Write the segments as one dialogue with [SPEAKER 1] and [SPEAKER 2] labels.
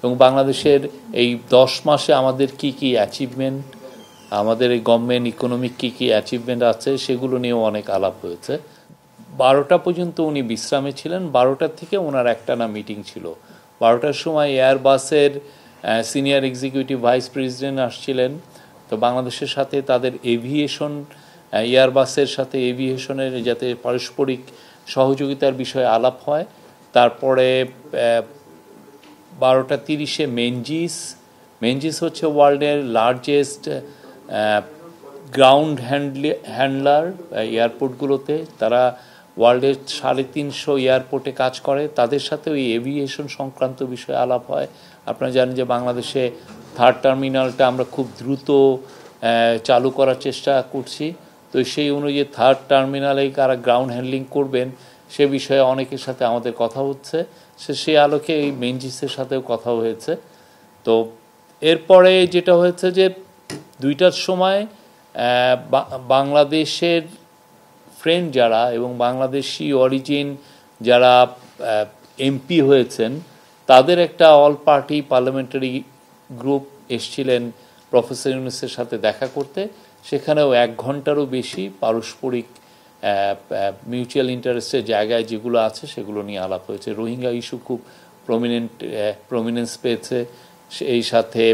[SPEAKER 1] এবং বাংলাদেশের এই 10 মাসে আমাদের কি কি অ্যাচিভমেন্ট, আমাদের এই গভর্নমেন্ট ইকোনমিক কি কি অ্যাচিভমেন্ট আছে সেগুলো নিয়েও অনেক আলাপ হয়েছে। 12টা পর্যন্ত উনি বিশ্রামে ছিলেন, 12টার থেকে ওনার একটানা মিটিং ছিল। 12টার সময় এয়ারবাসের সিনিয়র এক্সিকিউটিভ ভাইস প্রেসিডেন্ট আসছিলেন, তো বাংলাদেশের সাথে তাদের এভিয়েশন, এয়ারবাসের সাথে এভিয়েশনের যাতে পারস্পরিক সহযোগিতার বিষয়ে আলাপ হয়। তারপরে 12:30 মেনজিস হচ্ছে ওয়ার্ল্ডের লার্জেস্ট গ্রাউন্ড হ্যান্ডলার এয়ারপোর্টগুলোতে, তারা ওয়ার্ল্ডের 350 এয়ারপোর্টে কাজ করে, তাদের সাথে ওই এভিয়েশন সংক্রান্ত বিষয়ে আলাপ হয়। আপনারা জানেন যে বাংলাদেশে 3rd টার্মিনালটা আমরা খুব দ্রুত চালু করার চেষ্টা করছি, তো সেই অনুযায়ী 3rd টার্মিনালে কারা গ্রাউন্ড হ্যান্ডলিং করবেন সে বিষয়ে অনেকের সাথে আমাদের কথা হচ্ছে, সেই আলোকে এই মেনজিসের সাথেও কথা হয়েছে। তো এরপরে যেটা হয়েছে যে 2টার সময় বাংলাদেশের ফ্রেন্ড যারা এবং বাংলাদেশি অরিজিন যারা এমপি হয়েছেন তাদের একটা অল পার্টি পার্লামেন্টারি গ্রুপ এসছিলেন প্রফেসর ইউনূসের সাথে দেখা করতে। সেখানেও 1 ঘন্টারও বেশি পারস্পরিক মিউচুয়াল ইন্টারেস্টের জায়গায় যেগুলো আছে সেগুলো নিয়ে আলাপ হয়েছে। রোহিঙ্গা ইস্যু খুব প্রমিনেন্স পেয়েছে, এই সাথে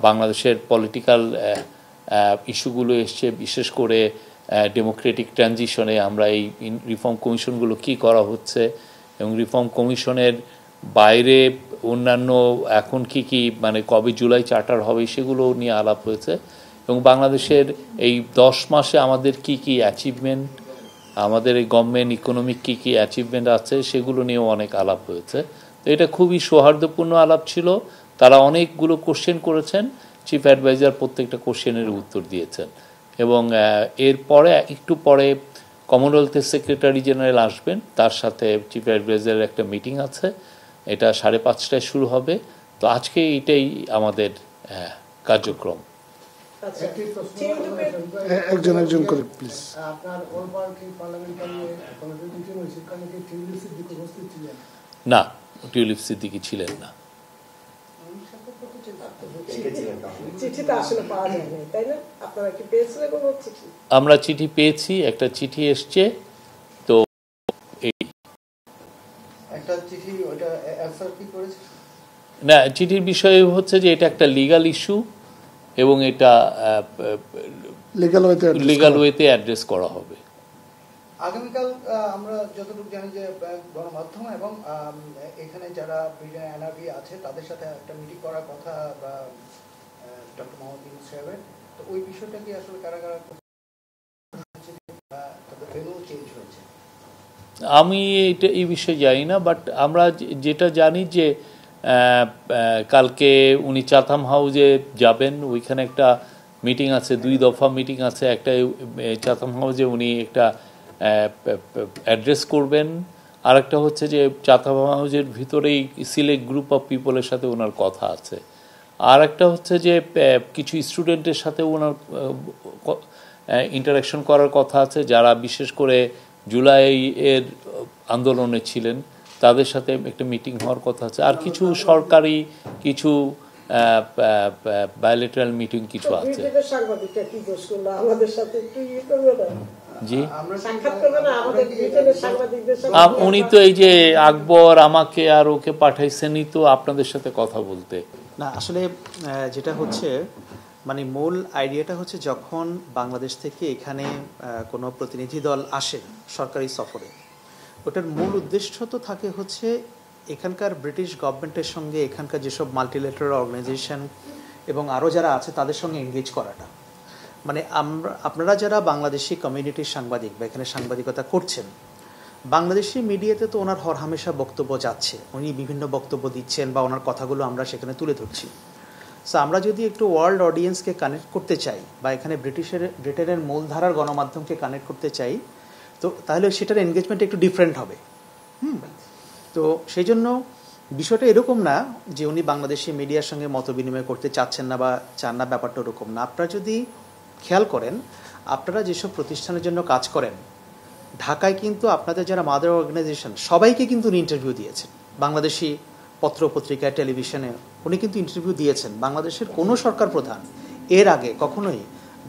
[SPEAKER 1] বাংলাদেশের পলিটিক্যাল ইস্যুগুলো এসছে, বিশেষ করে ডেমোক্রেটিক ট্রানজিশনে আমরা এই রিফর্ম কমিশনগুলো কি করা হচ্ছে এবং রিফর্ম কমিশনের বাইরে অন্যান্য এখন কি মানে কবে জুলাই চার্টার হবে সেগুলো নিয়ে আলাপ হয়েছে। এবং বাংলাদেশের এই 10 মাসে আমাদের কি কি অ্যাচিভমেন্ট, আমাদের এই গভর্নমেন্ট ইকোনমিক কি কি অ্যাচিভমেন্ট আছে সেগুলো নিয়েও অনেক আলাপ হয়েছে। তো এটা খুবই সৌহার্দ্যপূর্ণ আলাপ ছিল। তারা অনেকগুলো কোশ্চেন করেছেন, চিফ অ্যাডভাইজার প্রত্যেকটা কোশ্চেনের উত্তর দিয়েছেন। এবং এরপরে একটু পরে কমনওয়েলথের সেক্রেটারি জেনারেল আসবেন, তার সাথে চিফ অ্যাডভাইজারের একটা মিটিং আছে, এটা 5:30টায় শুরু হবে। তো আজকে এটাই আমাদের কার্যক্রম।
[SPEAKER 2] একজন করে প্লিজ।
[SPEAKER 1] না, টিউলিপ সিদ্দিকী ছিলেন না। আমরা চিঠি পেয়েছি, একটা চিঠি এসছে, তো না, চিঠির বিষয় হচ্ছে যে এটা একটা লিগাল ইস্যু এবং এটা লিগাল ওয়েতে অ্যাড্রেস করা হবে।
[SPEAKER 3] আগামীকাল আমরা যতটুকু জানি যে গণমাধ্যম এবং এখানে যারা ব্রিটেন এনআরবি আছে তাদের সাথে একটা মিটিং করার কথা ডক্টর মোহাম্মদ ইউনূস সাহেবের, তো ওই বিষয়টা কি আসলে কারা চেঞ্জ হয়েছে?
[SPEAKER 1] আমি এটা এই বিষয়ে জানি না, বাট আমরা যেটা জানি যে কালকে উনি চাথাম হাউসে যাবেন, ওইখানে একটা মিটিং আছে, 2 দফা মিটিং আছে। একটা চাথাম হাউসে উনি একটা অ্যাড্রেস করবেন, আর একটা হচ্ছে যে চাথাম হাউসের ভিতরেই সিলেক্ট গ্রুপ অফ পিপলের সাথে ওনার কথা আছে। আর একটা হচ্ছে যে কিছু স্টুডেন্টের সাথে ওনার ইন্টারাকশন করার কথা আছে, যারা বিশেষ করে জুলাইয়ের আন্দোলনে ছিলেন, তাদের সাথে একটা মিটিং হওয়ার কথা আছে। আর কিছু সরকারি কিছু বায়োলেটারাল মিটিং কিছু আছে। জি, উনি তো এই যে আকবর আমাকে আর ওকে পাঠাইছেনই তো আপনাদের সাথে কথা বলতে।
[SPEAKER 4] না, আসলে যেটা হচ্ছে মানে মূল আইডিয়াটা হচ্ছে যখন বাংলাদেশ থেকে এখানে কোনো প্রতিনিধি দল আসে সরকারি সফরে, ওটার মূল উদ্দেশ্য তো থাকে হচ্ছে এখানকার ব্রিটিশ গভর্নমেন্টের সঙ্গে এখানকার যেসব মাল্টিলেটারাল অর্গানাইজেশন এবং আরও যারা আছে তাদের সঙ্গে এনগেজ করাটা। মানে আপনারা যারা বাংলাদেশি কমিউনিটির সাংবাদিক বা এখানে সাংবাদিকতা করছেন, বাংলাদেশি মিডিয়াতে তো ওনার হরহামেশা বক্তব্য যাচ্ছে, উনি বিভিন্ন বক্তব্য দিচ্ছেন বা ওনার কথাগুলো আমরা সেখানে তুলে ধরছি। সো আমরা যদি একটু ওয়ার্ল্ড অডিয়েন্সকে কানেক্ট করতে চাই বা এখানে ব্রিটেনের মূলধারার গণমাধ্যমকে কানেক্ট করতে চাই, তো তাহলে সেটার এনগেজমেন্ট একটু ডিফারেন্ট হবে। তো সেই জন্য বিষয়টা এরকম না যে উনি বাংলাদেশি মিডিয়ার সঙ্গে মত বিনিময় করতে চাচ্ছেন না বা চান না, ব্যাপারটা ওরকম না। আপনারা যদি খেয়াল করেন, আপনারা যেসব প্রতিষ্ঠানের জন্য কাজ করেন, ঢাকায় কিন্তু আপনাদের যারা মাদার অর্গানাইজেশন সবাইকে কিন্তু উনি ইন্টারভিউ দিয়েছেন, বাংলাদেশি পত্র পত্রিকায় টেলিভিশনে উনি কিন্তু ইন্টারভিউ দিয়েছেন। বাংলাদেশের কোনো সরকার প্রধান এর আগে কখনোই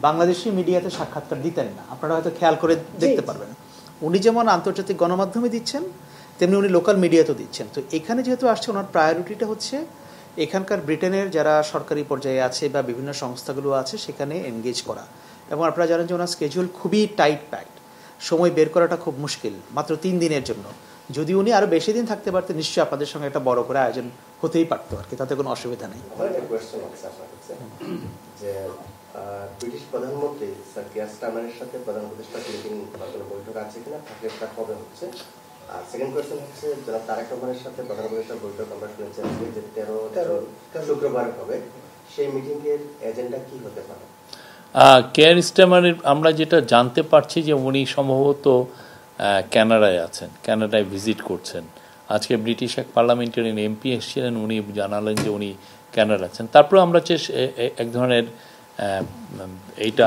[SPEAKER 4] বাংলাদেশি মিডিয়াতে সাক্ষাৎকার দিতেন না, আপনারা হয়তো খেয়াল করে দেখতে পারবেন। উনি যেমন আন্তর্জাতিক গণমাধ্যমে দিচ্ছেন তেমনি উনি লোকাল মিডিয়াতেও দিচ্ছেন। তো এখানে যেহেতু আসছে ওনার প্রায়োরিটিটা হচ্ছে এখানকার ব্রিটেনের যারা সরকারি পর্যায়ে আছে বা বিভিন্ন সংস্থাগুলো আছে সেখানে এনগেজ করা। এবং আপনারা জানেন যে ওনার স্কেজুয়াল খুবই টাইট প্যাকড, সময় বের করাটা খুব মুশকিল মাত্র 3 দিনের জন্য। যদি উনি আরও বেশি দিন থাকতে পারতেন নিশ্চয়ই আপনাদের সঙ্গে একটা বড় করে আয়োজন হতেই পারতো আর কি, তাতে কোনো অসুবিধা নেই।
[SPEAKER 5] যে ব্রিটিশ প্রধানমন্ত্রী স্যার কিয়ার স্টারমারের সাথে প্রধান উপদেষ্টা মিটিং বা কোনো বৈঠক আছে কিনা, থাকলে সেটা কবে হচ্ছে? আর সেকেন্ড কোয়েশ্চেন হচ্ছে যারা তারেক রহমানের সাথে প্রধান উপদেষ্টার বৈঠক আমরা শুনেছি যে 13 শুক্রবার হবে, সেই মিটিং এর এজেন্ডা কি হতে পারে?
[SPEAKER 1] কেয়ার স্টারমারের আমরা যেটা জানতে পারছি যে উনি সম্ভবত কানাডায় আছেন, কানাডায় ভিজিট করছেন। আজকে ব্রিটিশ এক পার্লামেন্টারিয়ান এমপি এসেছিলেন, উনি জানালেন যে উনি কানাডা আছেন। তারপর আমরা এক ধরনের এইটা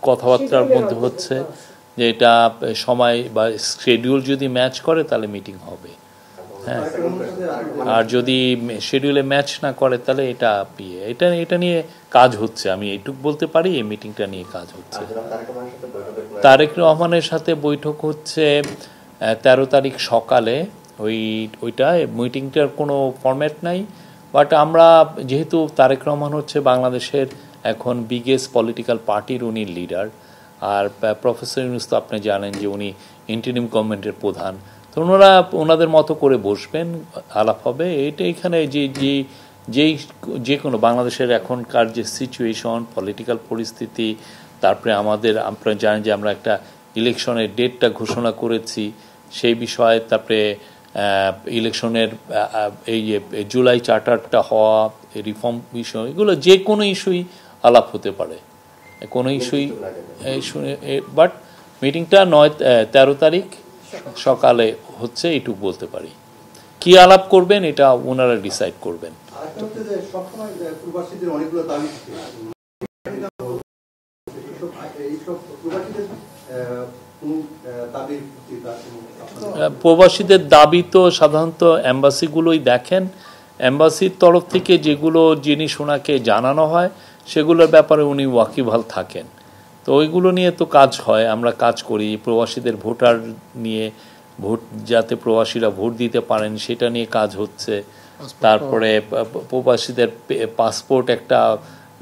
[SPEAKER 1] কথাবার্তার মধ্যে হচ্ছে যে এটা সময় বা শিডিউল যদি ম্যাচ করে তাহলে মিটিং হবে, হ্যাঁ। আর যদি শিডিউলে ম্যাচ না করে তাহলে এটা নিয়ে কাজ হচ্ছে। আমি এইটুকু বলতে পারি, এই মিটিংটা নিয়ে কাজ হচ্ছে। তারেক রহমানের সাথে বৈঠক হচ্ছে 13 তারিখ সকালে। ওইটা মিটিংটার কোনো ফরম্যাট নাই, বাট আমরা যেহেতু তারেক রহমান হচ্ছে বাংলাদেশের এখন বিগেস্ট পলিটিক্যাল পার্টির উনি লিডার, আর প্রফেসর ইউনূস তো আপনি জানেন যে উনি ইন্টারিম গভর্নমেন্টের প্রধান, তো ওনাদের মতো করে বসবেন, আলাপ হবে। এখানে যে কোনো বাংলাদেশের এখনকার যে সিচুয়েশন, পলিটিক্যাল পরিস্থিতি, তারপরে আপনারা জানেন যে আমরা একটা ইলেকশনের ডেটটা ঘোষণা করেছি সেই বিষয়ে, তারপরে ইলেকশনের এই যে জুলাই চার্টারটা হওয়া, রিফর্ম বিষয়, এগুলো যে কোনো ইস্যুই আলাপ হতে পারে, কোনো ইস্যুই। বাট মিটিংটা 13 তারিখ সকালে হচ্ছে, এইটুকু বলতে পারি। কি আলাপ করবেন এটা ওনারা ডিসাইড করবেন। প্রবাসীদের দাবি তো সাধারণত এম্বাসিগুলোই দেখেন। এম্বাসির তরফ থেকে যেগুলো জিনিস ওনাকে জানানো হয় সেগুলোর ব্যাপারে উনি ওয়াকিবহাল থাকেন। তো ওইগুলো নিয়ে তো কাজ হয়, আমরা কাজ করি। প্রবাসীদের ভোটার নিয়ে, যাতে প্রবাসীরা ভোট দিতে পারেন সেটা নিয়ে কাজ হচ্ছে। তারপরে প্রবাসীদের পাসপোর্ট একটা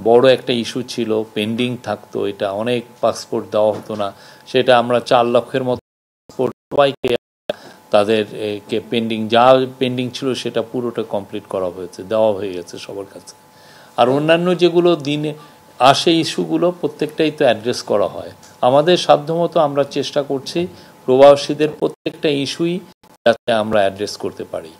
[SPEAKER 1] বড় একটা ইস্যু ছিল, পেন্ডিং থাকতো, এটা অনেক পাসপোর্ট দেওয়া হতো না, সেটা আমরা 4 লক্ষের মতো পাসপোর্ট সবাইকে তাদের পেন্ডিং ছিল সেটা পুরোটা কমপ্লিট করা হয়েছে, দেওয়া হয়ে গেছে সবার কাছে। আর অন্যান্য যেগুলো দিনে আসে ইস্যুগুলো প্রত্যেকটাই তো অ্যাড্রেস করা হয়। আমাদের সাধ্যমতো আমরা চেষ্টা করছি প্রবাসীদের প্রত্যেকটা ইস্যুই যাতে আমরা অ্যাড্রেস করতে পারি।